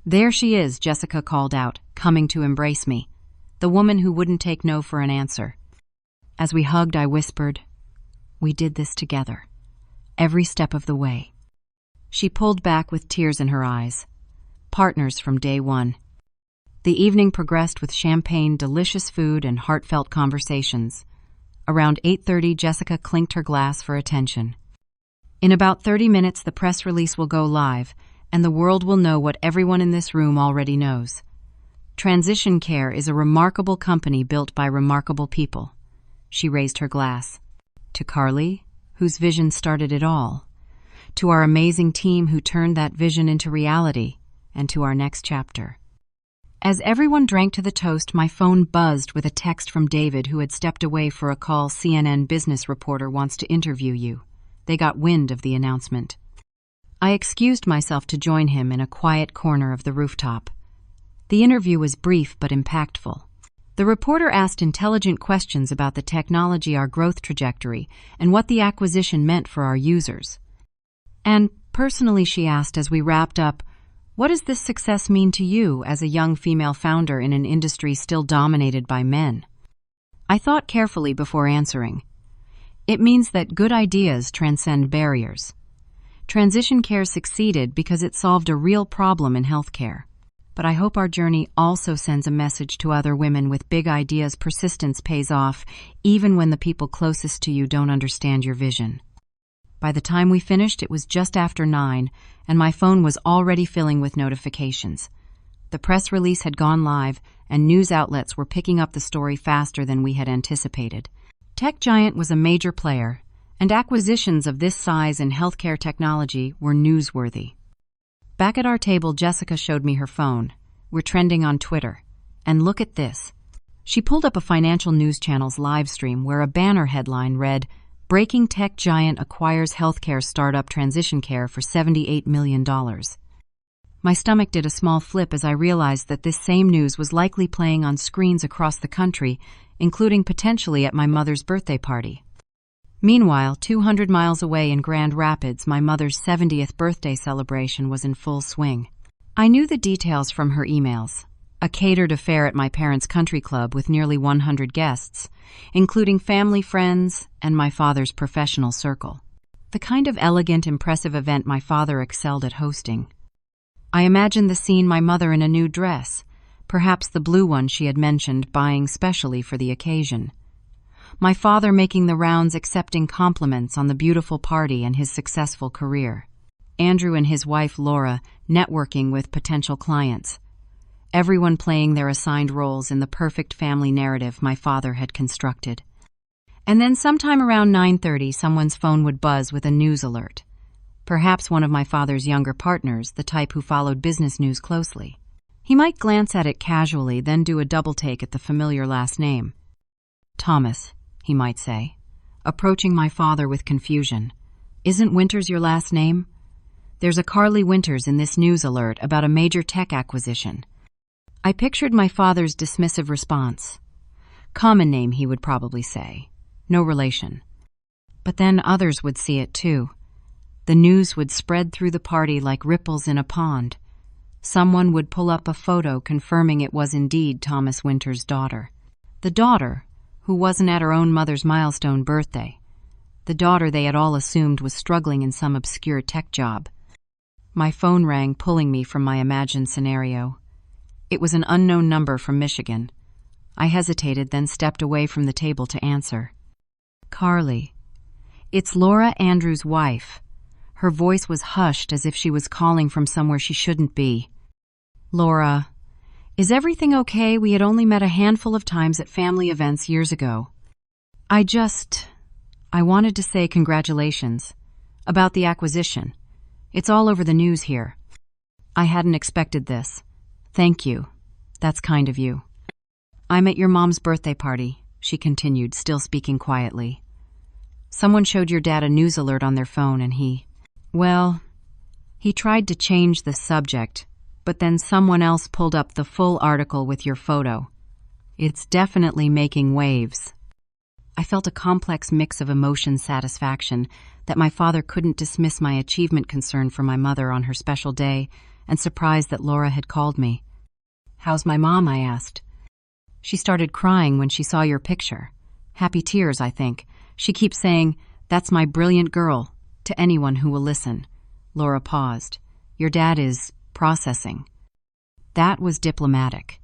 "There she is," Jessica called out, coming to embrace me, the woman who wouldn't take no for an answer. As we hugged, I whispered, "We did this together, every step of the way." She pulled back with tears in her eyes. Partners from day one. The evening progressed with champagne, delicious food, and heartfelt conversations. Around 8:30, Jessica clinked her glass for attention. "In about 30 minutes, the press release will go live, and the world will know what everyone in this room already knows. Transition Care is a remarkable company built by remarkable people." She raised her glass. "To Carly, whose vision started it all. To our amazing team who turned that vision into reality, and to our next chapter." As everyone drank to the toast, my phone buzzed with a text from David, who had stepped away for a call. CNN business reporter wants to interview you. They got wind of the announcement. I excused myself to join him in a quiet corner of the rooftop. The interview was brief but impactful. The reporter asked intelligent questions about the technology, our growth trajectory, and what the acquisition meant for our users. And personally, she asked as we wrapped up, what does this success mean to you as a young female founder in an industry still dominated by men? I thought carefully before answering. It means that good ideas transcend barriers. Transition Care succeeded because it solved a real problem in healthcare. But I hope our journey also sends a message to other women with big ideas. Persistence pays off, even when the people closest to you don't understand your vision. By the time we finished, it was just after 9, and my phone was already filling with notifications. The press release had gone live, and news outlets were picking up the story faster than we had anticipated. Tech Giant was a major player, and acquisitions of this size in healthcare technology were newsworthy. Back at our table, Jessica showed me her phone. We're trending on Twitter. And look at this. She pulled up a financial news channel's live stream where a banner headline read, Breaking Tech Giant Acquires Healthcare Startup Transition Care for $78 million. My stomach did a small flip as I realized that this same news was likely playing on screens across the country, including potentially at my mother's birthday party. Meanwhile, 200 miles away in Grand Rapids, my mother's 70th birthday celebration was in full swing. I knew the details from her emails. A catered affair at my parents' country club with nearly 100 guests, including family, friends, and my father's professional circle. The kind of elegant, impressive event my father excelled at hosting. I imagined the scene: my mother in a new dress, perhaps the blue one she had mentioned buying specially for the occasion. My father making the rounds, accepting compliments on the beautiful party and his successful career. Andrew and his wife Laura networking with potential clients. Everyone playing their assigned roles in the perfect family narrative my father had constructed. And then sometime around 9:30, someone's phone would buzz with a news alert. Perhaps one of my father's younger partners, the type who followed business news closely. He might glance at it casually, then do a double take at the familiar last name. Thomas, he might say, approaching my father with confusion. Isn't Winters your last name? There's a Carly Winters in this news alert about a major tech acquisition. I pictured my father's dismissive response. Common name, he would probably say. No relation. But then others would see it too. The news would spread through the party like ripples in a pond. Someone would pull up a photo confirming it was indeed Thomas Winters' daughter. The daughter who wasn't at her own mother's milestone birthday. The daughter they had all assumed was struggling in some obscure tech job. My phone rang, pulling me from my imagined scenario. It was an unknown number from Michigan. I hesitated, then stepped away from the table to answer. Carly. It's Laura, Andrew's wife. Her voice was hushed as if she was calling from somewhere she shouldn't be. Laura. Is everything okay? We had only met a handful of times at family events years ago. I wanted to say congratulations. About the acquisition. It's all over the news here. I hadn't expected this. Thank you. That's kind of you. I'm at your mom's birthday party, she continued, still speaking quietly. Someone showed your dad a news alert on their phone and he tried to change the subject, but then someone else pulled up the full article with your photo. It's definitely making waves. I felt a complex mix of emotion, satisfaction that my father couldn't dismiss my achievement, concern for my mother on her special day, and surprise that Laura had called me. How's my mom? I asked. She started crying when she saw your picture. Happy tears, I think. She keeps saying, "That's my brilliant girl," to anyone who will listen. Laura paused. Your dad is processing. That was diplomatic.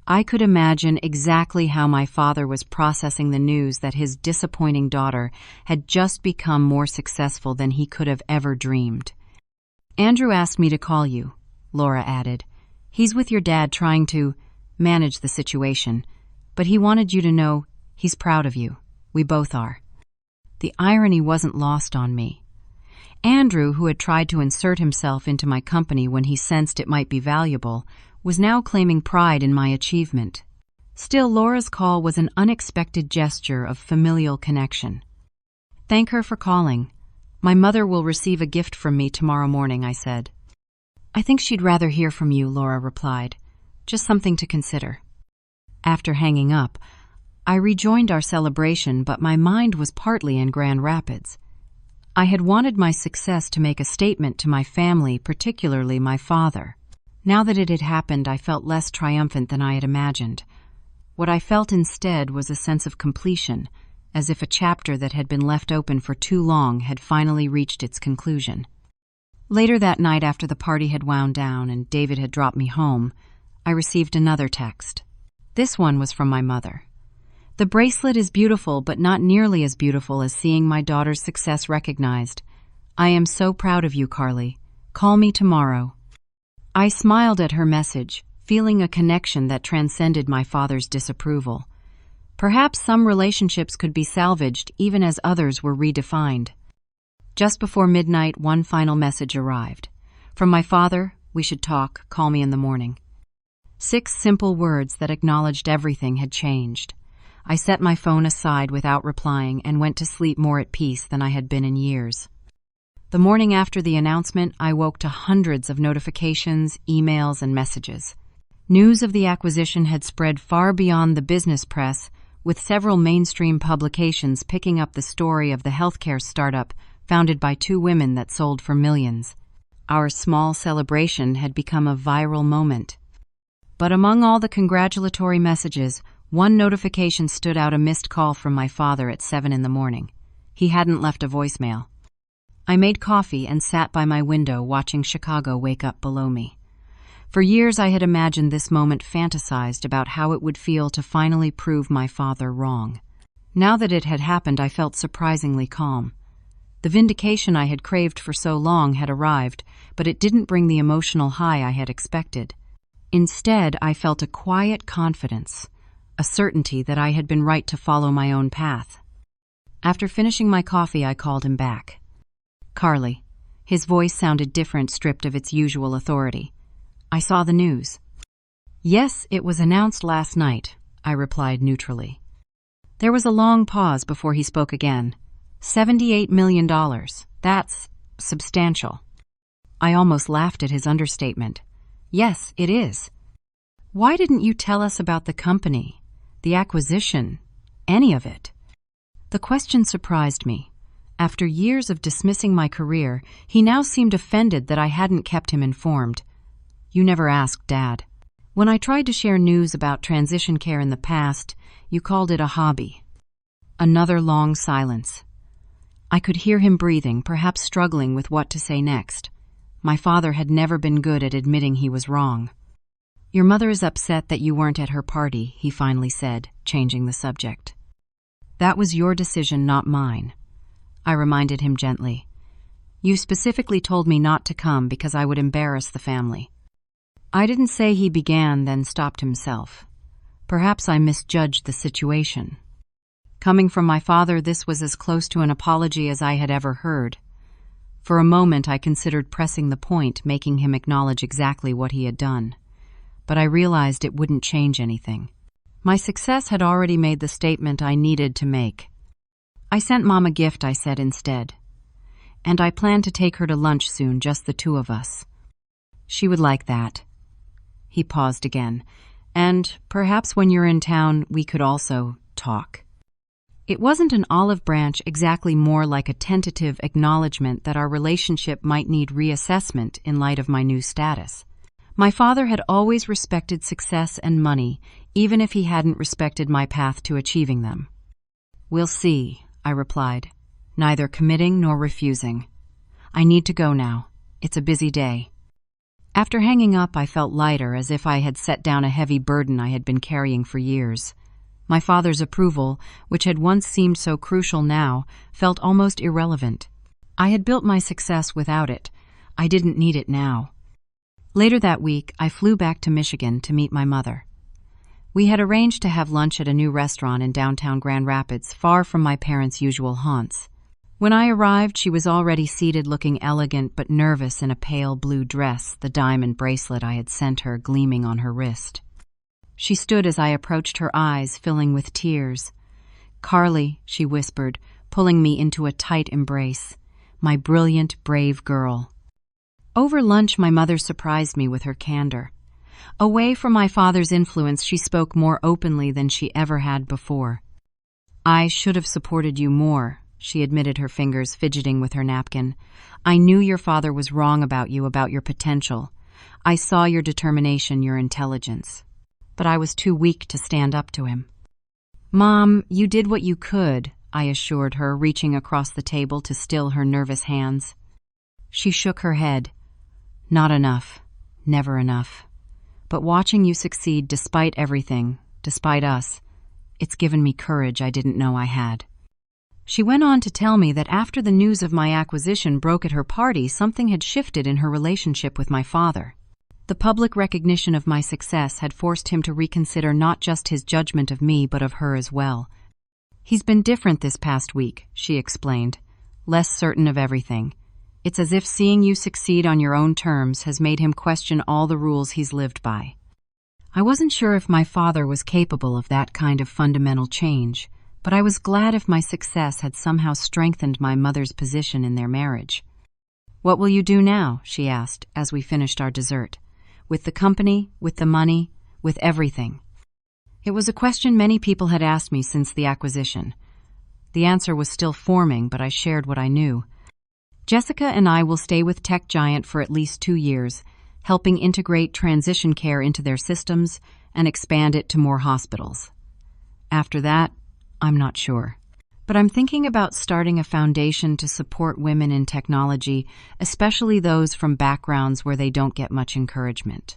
I could imagine exactly how my father was processing the news that his disappointing daughter had just become more successful than he could have ever dreamed. Andrew asked me to call you, Laura added. He's with your dad trying to manage the situation, but he wanted you to know he's proud of you. We both are. The irony wasn't lost on me. Andrew, who had tried to insert himself into my company when he sensed it might be valuable, was now claiming pride in my achievement. Still, Laura's call was an unexpected gesture of familial connection. "Thank her for calling. My mother will receive a gift from me tomorrow morning," I said. "I think she'd rather hear from you," Laura replied. "Just something to consider." After hanging up, I rejoined our celebration, but my mind was partly in Grand Rapids. I had wanted my success to make a statement to my family, particularly my father. Now that it had happened, I felt less triumphant than I had imagined. What I felt instead was a sense of completion, as if a chapter that had been left open for too long had finally reached its conclusion. Later that night, after the party had wound down and David had dropped me home, I received another text. This one was from my mother. "The bracelet is beautiful, but not nearly as beautiful as seeing my daughter's success recognized. I am so proud of you, Carly. Call me tomorrow." I smiled at her message, feeling a connection that transcended my father's disapproval. Perhaps some relationships could be salvaged even as others were redefined. Just before midnight, one final message arrived. From my father: "We should talk, call me in the morning." 6 simple words that acknowledged everything had changed. I set my phone aside without replying and went to sleep more at peace than I had been in years. The morning after the announcement, I woke to hundreds of notifications, emails, and messages. News of the acquisition had spread far beyond the business press, with several mainstream publications picking up the story of the healthcare startup founded by 2 women that sold for millions. Our small celebration had become a viral moment. But among all the congratulatory messages, one notification stood out: a missed call from my father at 7 in the morning. He hadn't left a voicemail. I made coffee and sat by my window watching Chicago wake up below me. For years I had imagined this moment, fantasized about how it would feel to finally prove my father wrong. Now that it had happened, I felt surprisingly calm. The vindication I had craved for so long had arrived, but it didn't bring the emotional high I had expected. Instead, I felt a quiet confidence, a certainty that I had been right to follow my own path. After finishing my coffee, I called him back. "Carly." His voice sounded different, stripped of its usual authority. "I saw the news." "Yes, it was announced last night," I replied neutrally. There was a long pause before he spoke again. $78 million. That's substantial. I almost laughed at his understatement. "Yes, it is." "Why didn't you tell us about the company, the acquisition, any of it?" The question surprised me. After years of dismissing my career, he now seemed offended that I hadn't kept him informed. "You never asked, Dad. When I tried to share news about transition care in the past, you called it a hobby." Another long silence. I could hear him breathing, perhaps struggling with what to say next. My father had never been good at admitting he was wrong. "Your mother is upset that you weren't at her party," he finally said, changing the subject. "That was your decision, not mine," I reminded him gently. "You specifically told me not to come because I would embarrass the family." I didn't say, he began, then stopped himself. Perhaps I misjudged the situation. Coming from my father, this was as close to an apology as I had ever heard. For a moment, I considered pressing the point, making him acknowledge exactly what he had done. But I realized it wouldn't change anything. My success had already made the statement I needed to make. "I sent Mom a gift," I said instead. "And I plan to take her to lunch soon, just the 2 of us. She would like that." He paused again. "And perhaps when you're in town, we could also talk." It wasn't an olive branch, exactly, more like a tentative acknowledgement that our relationship might need reassessment in light of my new status. My father had always respected success and money, even if he hadn't respected my path to achieving them. "We'll see," I replied, neither committing nor refusing. "I need to go now. It's a busy day." After hanging up, I felt lighter, as if I had set down a heavy burden I had been carrying for years. My father's approval, which had once seemed so crucial, now felt almost irrelevant. I had built my success without it. I didn't need it now. Later that week, I flew back to Michigan to meet my mother. We had arranged to have lunch at a new restaurant in downtown Grand Rapids, far from my parents' usual haunts. When I arrived, she was already seated looking elegant but nervous in a pale blue dress, the diamond bracelet I had sent her gleaming on her wrist. She stood as I approached, her eyes filling with tears. "Carly," she whispered, pulling me into a tight embrace. "My brilliant, brave girl." Over lunch, my mother surprised me with her candor. Away from my father's influence, she spoke more openly than she ever had before. "I should have supported you more," she admitted, her fingers fidgeting with her napkin. "I knew your father was wrong about you, about your potential. I saw your determination, your intelligence. But I was too weak to stand up to him." "Mom, you did what you could," I assured her, reaching across the table to still her nervous hands. She shook her head. "Not enough. Never enough. But watching you succeed despite everything, despite us, it's given me courage I didn't know I had." She went on to tell me that after the news of my acquisition broke at her party, something had shifted in her relationship with my father. The public recognition of my success had forced him to reconsider not just his judgment of me, but of her as well. "He's been different this past week," she explained, "less certain of everything. It's as if seeing you succeed on your own terms has made him question all the rules he's lived by." I wasn't sure if my father was capable of that kind of fundamental change, but I was glad if my success had somehow strengthened my mother's position in their marriage. "What will you do now?" she asked as we finished our dessert. "With the company, with the money, with everything?" It was a question many people had asked me since the acquisition. The answer was still forming, but I shared what I knew. "Jessica and I will stay with Tech Giant for at least 2 years, helping integrate transition care into their systems and expand it to more hospitals. After that, I'm not sure. But I'm thinking about starting a foundation to support women in technology, especially those from backgrounds where they don't get much encouragement."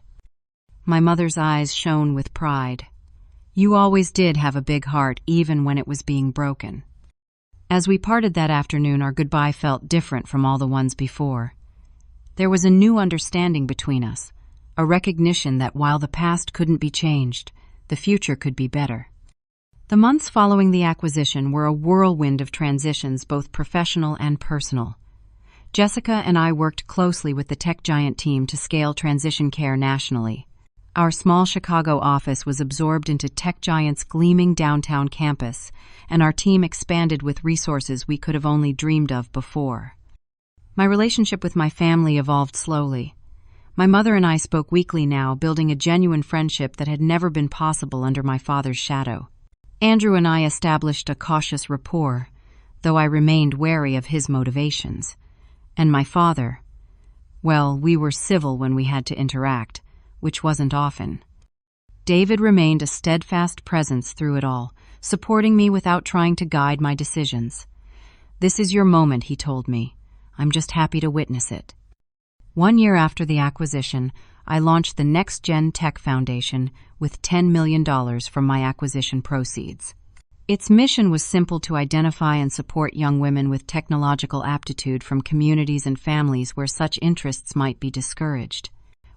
My mother's eyes shone with pride. "You always did have a big heart, even when it was being broken." As we parted that afternoon, our goodbye felt different from all the ones before. There was a new understanding between us, a recognition that while the past couldn't be changed, the future could be better. The months following the acquisition were a whirlwind of transitions, both professional and personal. Jessica and I worked closely with the Tech Giant team to scale transition care nationally. Our small Chicago office was absorbed into Tech Giant's gleaming downtown campus, and our team expanded with resources we could have only dreamed of before. My relationship with my family evolved slowly. My mother and I spoke weekly now, building a genuine friendship that had never been possible under my father's shadow. Andrew and I established a cautious rapport, though I remained wary of his motivations. And my father, well, we were civil when we had to interact, which wasn't often. David remained a steadfast presence through it all, supporting me without trying to guide my decisions. "This is your moment," he told me. "I'm just happy to witness it." 1 year after the acquisition, I launched the Next Gen Tech Foundation with $10 million from my acquisition proceeds. Its mission was simple: to identify and support young women with technological aptitude from communities and families where such interests might be discouraged.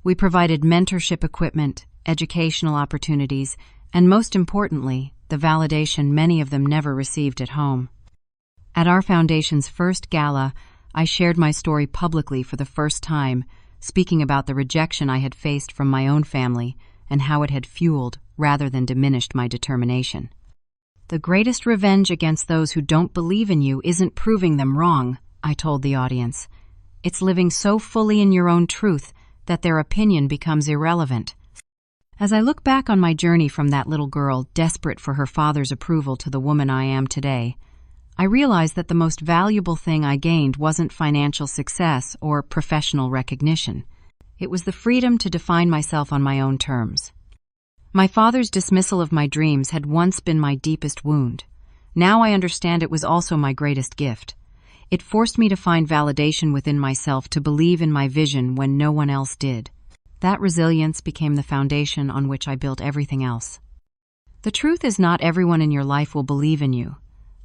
We provided mentorship equipment, educational opportunities, and most importantly, the validation many of them never received at home. At our foundation's first gala, I shared my story publicly for the first time, speaking about the rejection I had faced from my own family and how it had fueled rather than diminished my determination. "The greatest revenge against those who don't believe in you isn't proving them wrong," I told the audience. "It's living so fully in your own truth that their opinion becomes irrelevant." As I look back on my journey from that little girl desperate for her father's approval to the woman I am today, I realize that the most valuable thing I gained wasn't financial success or professional recognition. It was the freedom to define myself on my own terms. My father's dismissal of my dreams had once been my deepest wound. Now I understand it was also my greatest gift. It forced me to find validation within myself, to believe in my vision when no one else did. That resilience became the foundation on which I built everything else. The truth is, not everyone in your life will believe in you.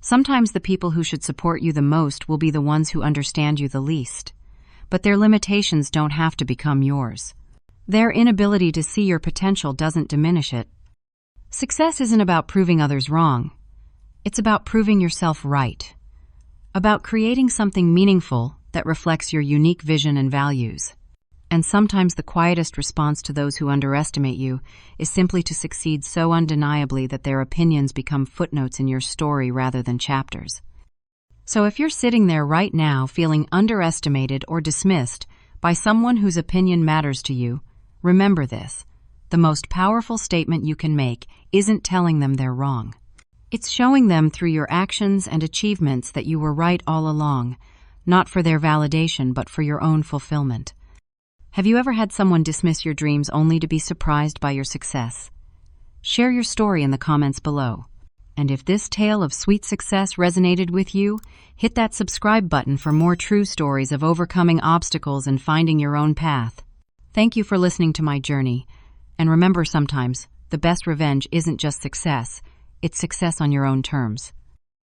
Sometimes the people who should support you the most will be the ones who understand you the least. But their limitations don't have to become yours. Their inability to see your potential doesn't diminish it. Success isn't about proving others wrong. It's about proving yourself right. about creating something meaningful that reflects your unique vision and values. And sometimes the quietest response to those who underestimate you is simply to succeed so undeniably that their opinions become footnotes in your story rather than chapters. So if you're sitting there right now feeling underestimated or dismissed by someone whose opinion matters to you, remember this: the most powerful statement you can make isn't telling them they're wrong. It's showing them through your actions and achievements that you were right all along, not for their validation but for your own fulfillment. Have you ever had someone dismiss your dreams only to be surprised by your success? Share your story in the comments below. And if this tale of sweet success resonated with you, hit that subscribe button for more true stories of overcoming obstacles and finding your own path. Thank you for listening to my journey. And remember, sometimes the best revenge isn't just success, it's success on your own terms.